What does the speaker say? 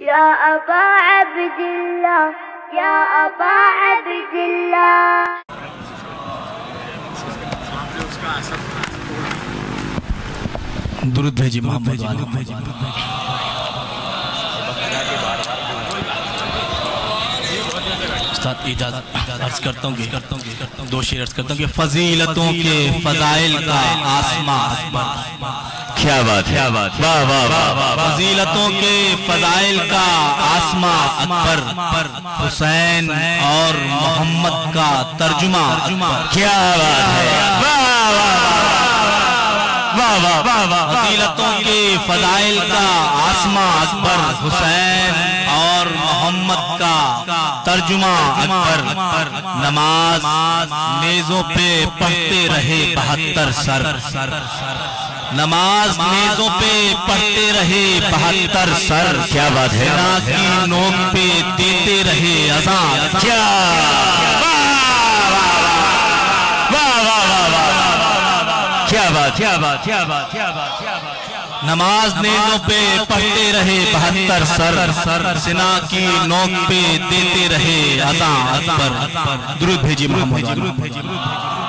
या अबा अब्दिल्लाह, या अबा अब्दिल्लाह। दुरूद भेजी मोहम्मद वाले। उस्ताद इजाज़त अर्ज़ करता हूँ दो शेर अर्ज़ करता हूँ कि फजीलतों के फजाइल का आसमां अकबर। क्या बात है, क्या बात, वाह वाह वाह वाह। फजीलतों के फजाइल का आसमां अकबर, हुसैन और मोहम्मद का तर्जुमा अकबर। क्या बात है, वाह वाह वाह वाह वाह वाह। फजीलतों के फजाइल का आसमां अकबर, हुसैन और मोहम्मद का तर्जुमा अकबर। नमाज मेजों पे पढ़ते रहे 72 सर। नमाज मेजों पे पढ़ते रहे 72 सर। क्या बात है, सेना की नोक पे देते रहे अज़ान। क्या क्या बात, क्या बात, क्या बात, क्या बात, क्या बात। नमाज मेजों पे पढ़ते रहे 72 सर। सेना की नोक पे देते रहे अज़ान अकबर। दुरूद भेजी मोहम्मद वाले।